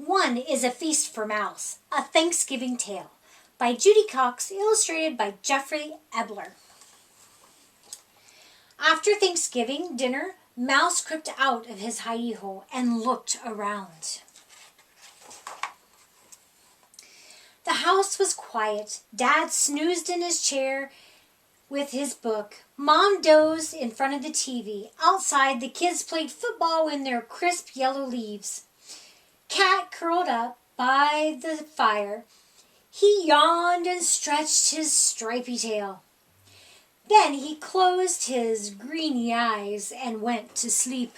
One is a Feast for Mouse, a Thanksgiving Tale, by Judy Cox, illustrated by Jeffrey Ebler. After Thanksgiving dinner, Mouse crept out of his hidey-hole and looked around. The house was quiet. Dad snoozed in his chair with his book. Mom dozed in front of the TV. Outside, the kids played football in their crisp yellow leaves. Cat curled up by the fire. He yawned and stretched his stripy tail. Then he closed his greeny eyes and went to sleep.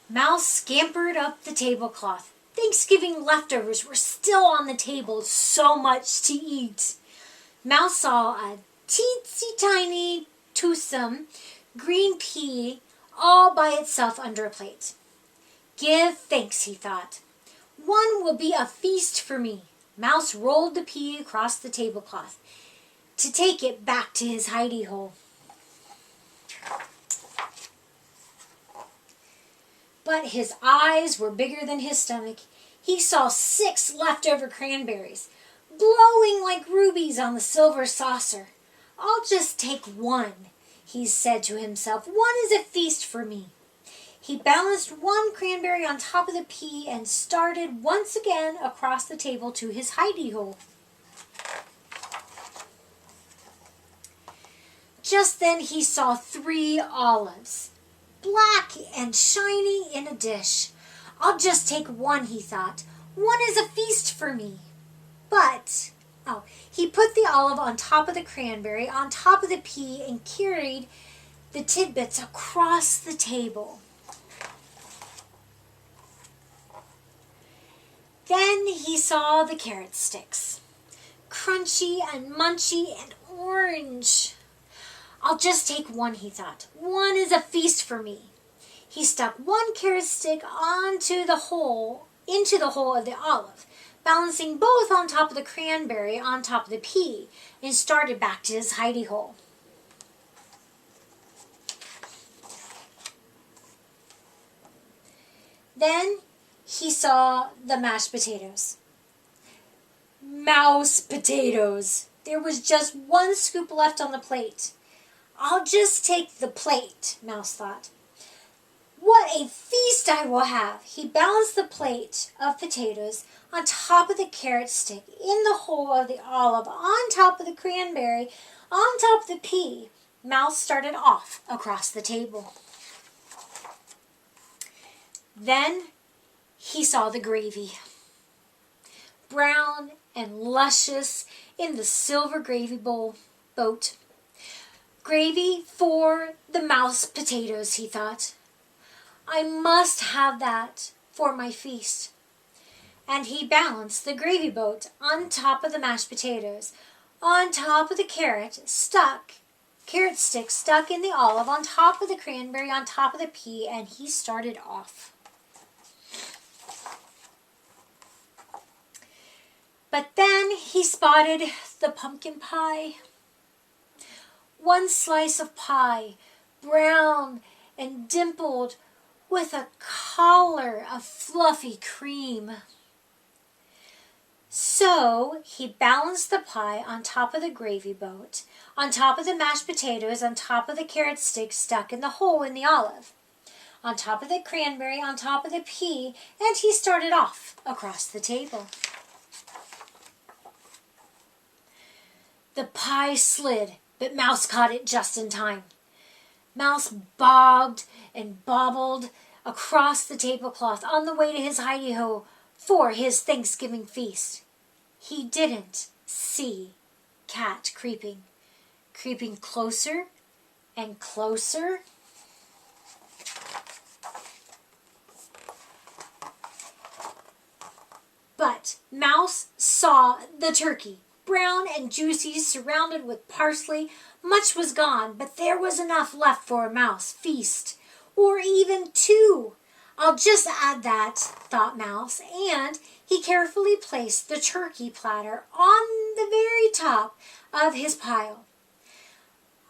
Mouse scampered up the tablecloth. Thanksgiving leftovers were still on the table, so much to eat. Mouse saw a teensy-tiny, toothsome green pea all by itself under a plate. Give thanks, he thought. One will be a feast for me. Mouse rolled the pea across the tablecloth to take it back to his hidey-hole. But his eyes were bigger than his stomach. He saw 6 leftover cranberries, glowing like rubies on the silver saucer. I'll just take one, he said to himself. One is a feast for me. He balanced one cranberry on top of the pea and started once again across the table to his hidey-hole. Just then he saw 3 olives, black and shiny in a dish. I'll just take one, he thought. One is a feast for me. But, he put the olive on top of the cranberry, on top of the pea, and carried the tidbits across the table. Then he saw the carrot sticks, crunchy and munchy and orange. I'll just take one, he thought. One is a feast for me. He stuck one carrot stick into the hole of the olive, balancing both on top of the cranberry on top of the pea, and started back to his hidey-hole. Then he saw the mashed potatoes. Mouse potatoes. There was just one scoop left on the plate. I'll just take the plate, Mouse thought. What a feast I will have! He balanced the plate of potatoes on top of the carrot stick, in the hole of the olive, on top of the cranberry, on top of the pea. Mouse started off across the table. Then he saw the gravy, brown and luscious in the silver gravy boat. Gravy for the mouse potatoes, he thought. I must have that for my feast. And he balanced the gravy boat on top of the mashed potatoes, on top of the carrot stick stuck in the olive, on top of the cranberry, on top of the pea, and he started off. But then he spotted the pumpkin pie. One slice of pie, brown and dimpled, with a collar of fluffy cream. So he balanced the pie on top of the gravy boat, on top of the mashed potatoes, on top of the carrot stick stuck in the hole in the olive, on top of the cranberry, on top of the pea, and he started off across the table. The pie slid, but Mouse caught it just in time. Mouse bobbed and bobbled across the tablecloth on the way to his hidey-hole for his Thanksgiving feast. He didn't see Cat creeping closer and closer. But Mouse saw the turkey, brown and juicy, surrounded with parsley. Much was gone, but there was enough left for a mouse feast, or even 2. I'll just add that, thought Mouse, and he carefully placed the turkey platter on the very top of his pile.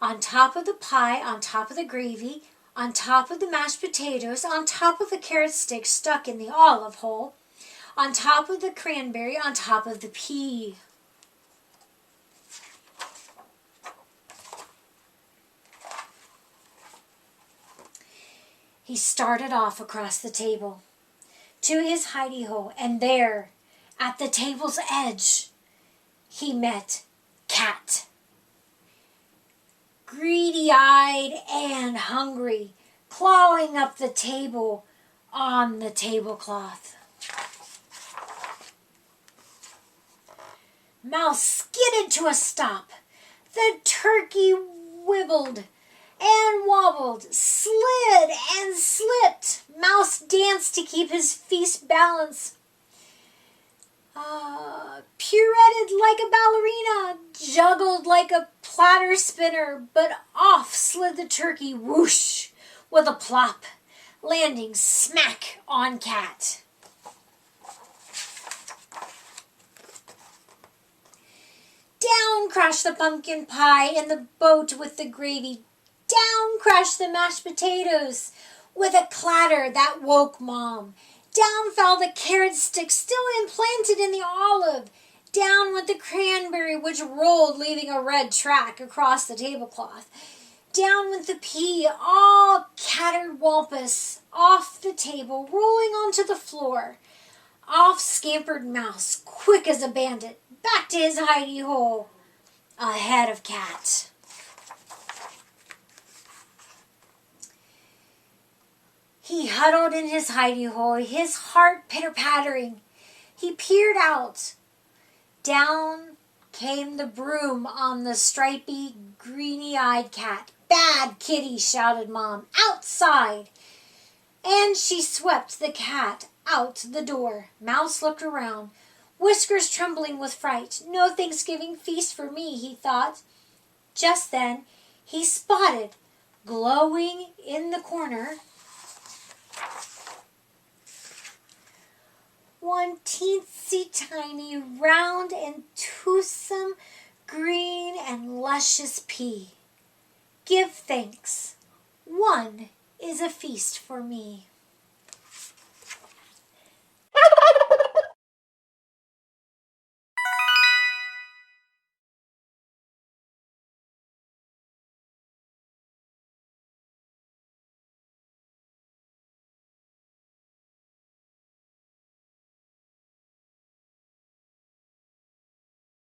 On top of the pie, on top of the gravy, on top of the mashed potatoes, on top of the carrot stick stuck in the olive hole, on top of the cranberry, on top of the pea. He started off across the table to his hidey hole, and there, at the table's edge, he met Cat. Greedy-eyed and hungry, clawing up the table on the tablecloth. Mouse skidded to a stop. The turkey wibbled and wobbled, slid and slipped. Mouse danced to keep his feast balance. Pirouetted like a ballerina, juggled like a platter spinner, but off slid the turkey, whoosh, with a plop, landing smack on Cat. Down crashed the pumpkin pie in the boat with the gravy. Down crashed the mashed potatoes with a clatter that woke Mom. Down fell the carrot stick still implanted in the olive. Down went the cranberry, which rolled, leaving a red track across the tablecloth. Down went the pea, all catterwampus, off the table, rolling onto the floor. Off scampered Mouse, quick as a bandit, back to his hidey hole, ahead of Cat. He huddled in his hidey hole, his heart pitter-pattering. He peered out. Down came the broom on the stripy, greeny-eyed Cat. "Bad kitty," shouted Mom. "Outside!" And she swept the Cat out the door. Mouse looked around, whiskers trembling with fright. "No Thanksgiving feast for me," he thought. Just then he spotted, glowing in the corner, one teensy tiny, round and toothsome, green and luscious pea. "Give thanks. One is a feast for me."